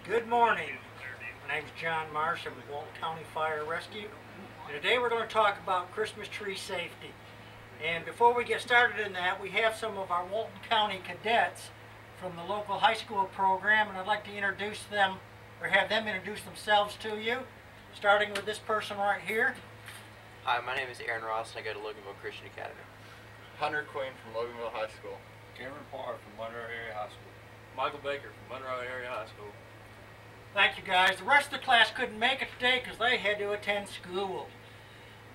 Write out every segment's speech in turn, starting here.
Good morning. My name is John Marsh. I'm with Walton County Fire Rescue. And today we're going to talk about Christmas tree safety. And before we get started in that, we have some of our Walton County cadets from the local high school program, and I'd like to introduce them, or have them introduce themselves to you, starting with this person right here. Hi, my name is Aaron Ross and I go to Loganville Christian Academy. Hunter Quinn from Loganville High School. Cameron Parr from Monroe Area High School. Michael Baker from Monroe Area High School. Thank you, guys. The rest of the class couldn't make it today because they had to attend school.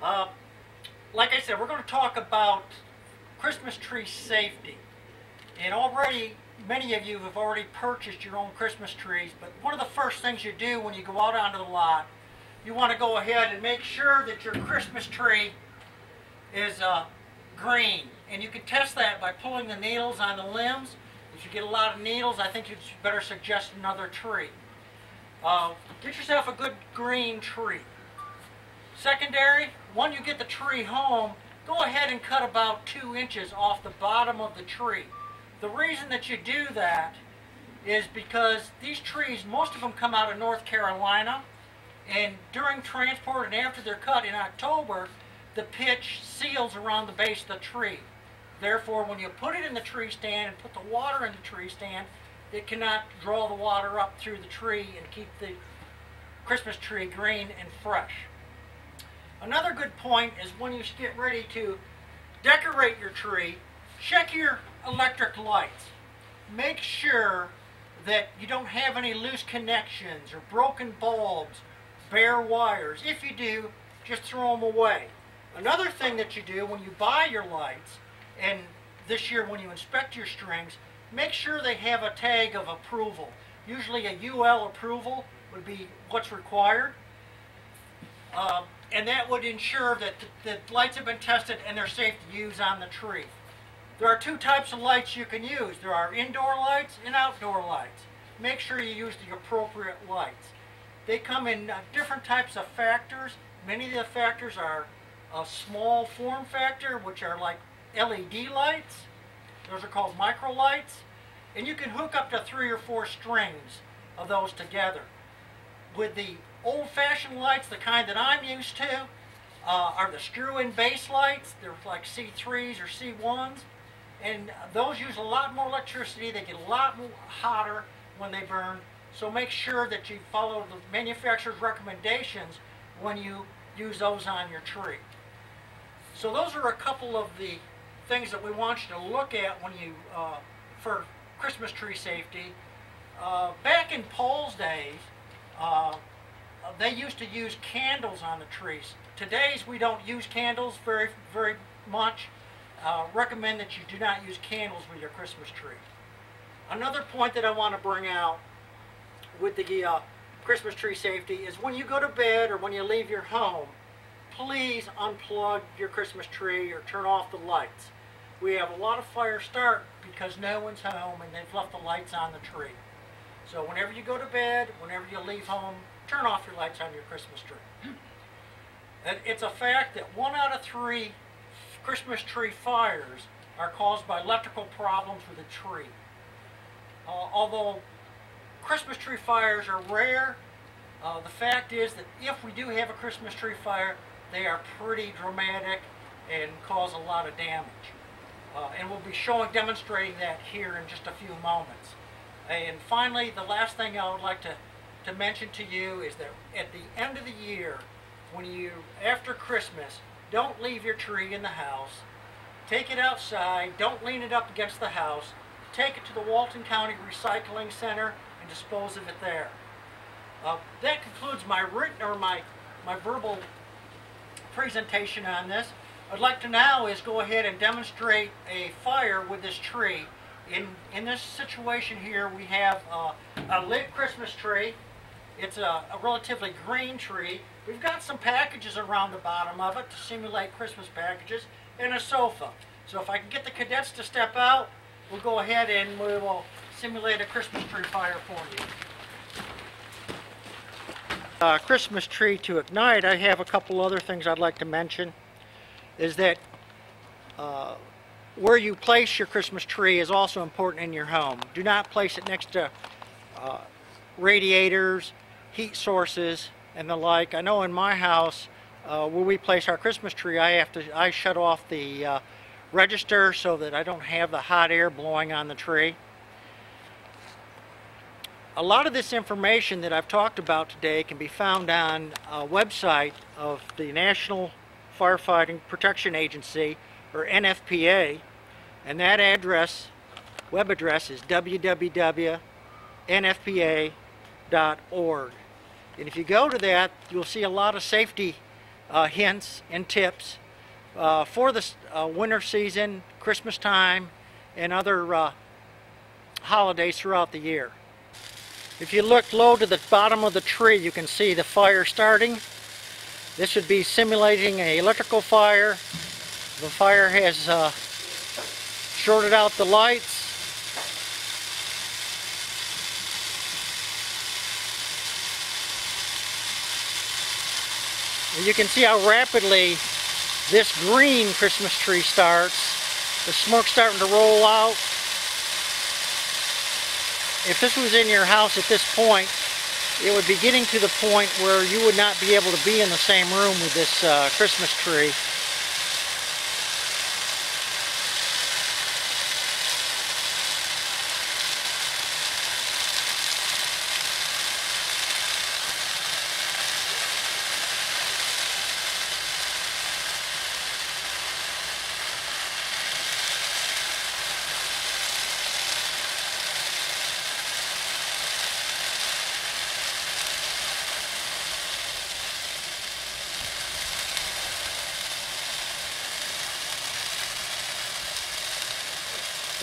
Like I said, we're going to talk about Christmas tree safety. And already, many of you have already purchased your own Christmas trees, but one of the first things you do when you go out onto the lot, you want to go ahead and make sure that your Christmas tree is green. And you can test that by pulling the needles on the limbs. If you get a lot of needles, I think you better suggest another tree. Get yourself a good green tree. Secondary, when you get the tree home, go ahead and cut about 2 inches off the bottom of the tree. The reason that you do that is because these trees, most of them come out of North Carolina, and during transport and after they're cut in October, the pitch seals around the base of the tree. Therefore, when you put it in the tree stand and put the water in the tree stand, it cannot draw the water up through the tree and keep the Christmas tree green and fresh. Another good point is when you get ready to decorate your tree, check your electric lights. Make sure that you don't have any loose connections or broken bulbs, bare wires. If you do, just throw them away. Another thing that you do when you buy your lights, and this year when you inspect your strings, make sure they have a tag of approval. Usually a UL approval would be what's required. And that would ensure that the lights have been tested and they're safe to use on the tree. There are 2 types of lights you can use. There are indoor lights and outdoor lights. Make sure you use the appropriate lights. They come in different types of factors. Many of the factors are a small form factor, which are like LED lights. Those are called micro lights. And you can hook up to 3 or 4 strings of those together. With the old-fashioned lights, the kind that I'm used to, are the screw-in base lights. They're like C3s or C1s. And those use a lot more electricity. They get a lot more hotter when they burn. So make sure that you follow the manufacturer's recommendations when you use those on your tree. So those are a couple of the things that we want you to look at when you, for Christmas tree safety. Back in Paul's days, they used to use candles on the trees. Today's we don't use candles very much. Recommend that you do not use candles with your Christmas tree. Another point that I want to bring out with the Christmas tree safety is when you go to bed or when you leave your home, please unplug your Christmas tree or turn off the lights. We have a lot of fires start because no one's home and they've left the lights on the tree. So whenever you go to bed, whenever you leave home, turn off your lights on your Christmas tree. It's a fact that 1 out of 3 Christmas tree fires are caused by electrical problems with the tree. Although Christmas tree fires are rare, the fact is that if we do have a Christmas tree fire, they are pretty dramatic and cause a lot of damage. And we'll be demonstrating that here in just a few moments. And finally, the last thing I would like to mention to you is that at the end of the year, after Christmas, don't leave your tree in the house. Take it outside. Don't lean it up against the house. Take it to the Walton County Recycling Center and dispose of it there. That concludes my written or my verbal presentation on this. I'd like to now go ahead and demonstrate a fire with this tree. In this situation here, we have a lit Christmas tree. It's a relatively green tree. We've got some packages around the bottom of it to simulate Christmas packages, and a sofa. So if I can get the cadets to step out, we'll go ahead and we will simulate a Christmas tree fire for you. Christmas tree to ignite, I have a couple other things I'd like to mention. Is that where you place your Christmas tree is also important in your home. Do not place it next to radiators, heat sources, and the like. I know in my house, where we place our Christmas tree, I shut off the register so that I don't have the hot air blowing on the tree. A lot of this information that I've talked about today can be found on a website of the National Firefighting Protection Agency, or NFPA, and that web address is www.nfpa.org. And if you go to that, you'll see a lot of safety hints and tips for the winter season, Christmas time, and other holidays throughout the year. If you look low to the bottom of the tree, you can see the fire starting. This would be simulating an electrical fire. The fire has shorted out the lights. You can see how rapidly this green Christmas tree starts. The smoke's starting to roll out. If this was in your house at this point, it would be getting to the point where you would not be able to be in the same room with this Christmas tree.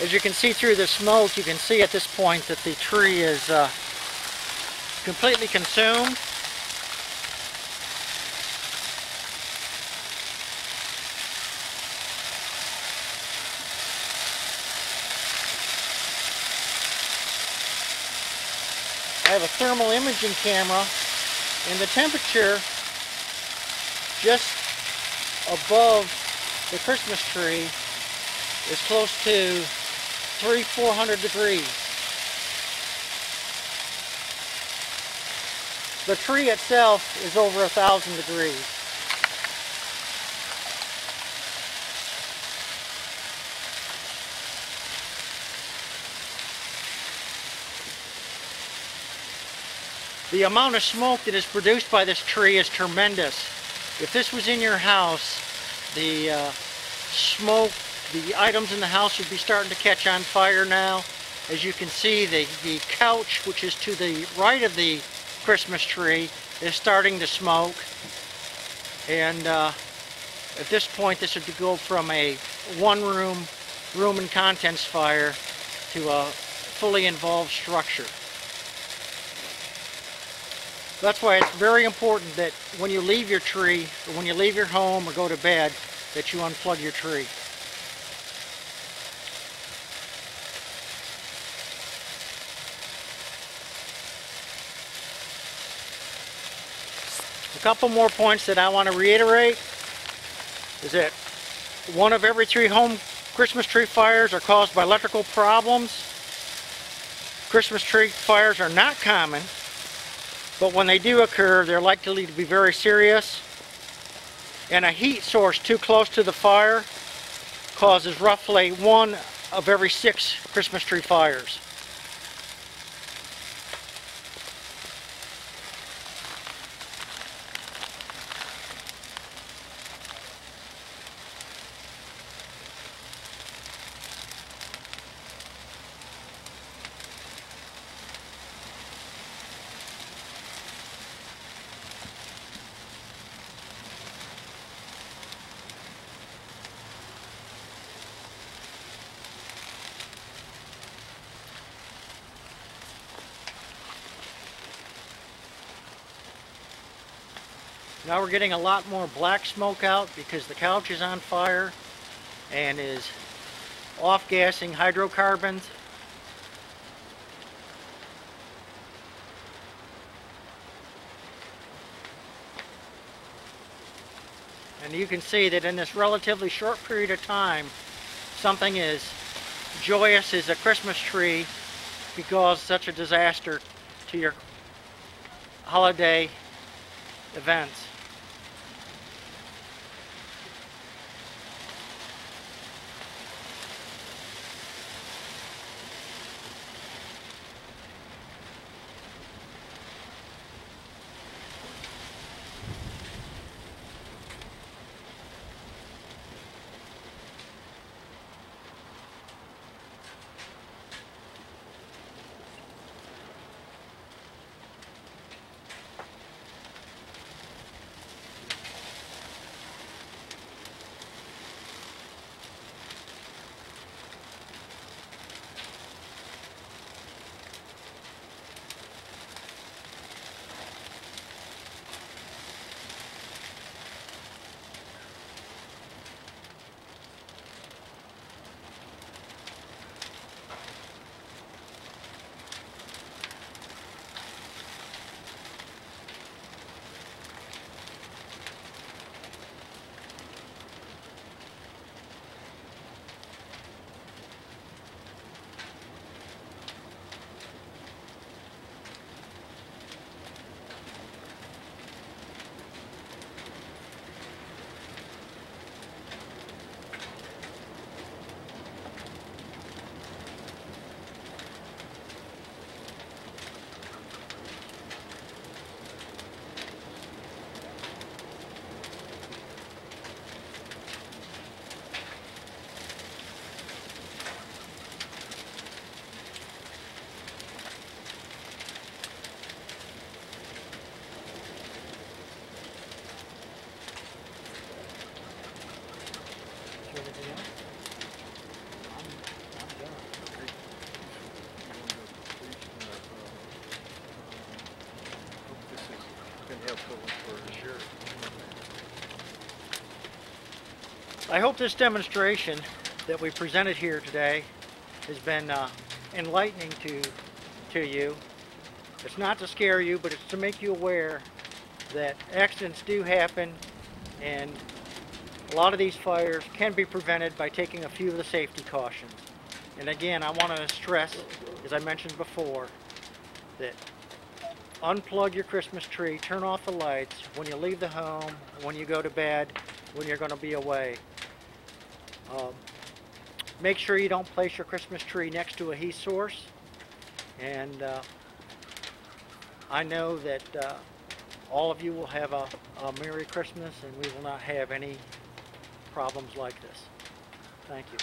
As you can see through the smoke, you can see at this point that the tree is completely consumed. I have a thermal imaging camera, and the temperature just above the Christmas tree is close to 300-400 degrees. The tree itself is over 1,000 degrees. The amount of smoke that is produced by this tree is tremendous. If this was in your house, the smoke, the items in the house would be starting to catch on fire now. As you can see, the couch, which is to the right of the Christmas tree, is starting to smoke. And at this point, this would go from a one-room and contents fire to a fully involved structure. That's why it's very important that when you leave your tree, or when you leave your home or go to bed, that you unplug your tree. A couple more points that I want to reiterate is that one of every 3 home Christmas tree fires are caused by electrical problems. Christmas tree fires are not common, but when they do occur, they're likely to be very serious. And a heat source too close to the fire causes roughly 1 of every 6 Christmas tree fires. Now we're getting a lot more black smoke out because the couch is on fire and is off-gassing hydrocarbons. And you can see that in this relatively short period of time, something as joyous as a Christmas tree could cause such a disaster to your holiday events. I hope this demonstration that we presented here today has been enlightening to you. It's not to scare you, but it's to make you aware that accidents do happen, and a lot of these fires can be prevented by taking a few of the safety cautions. And again, I want to stress, as I mentioned before, that unplug your Christmas tree, turn off the lights when you leave the home, when you go to bed, when you're going to be away. Make sure you don't place your Christmas tree next to a heat source. And I know that all of you will have a Merry Christmas, and we will not have any problems like this. Thank you.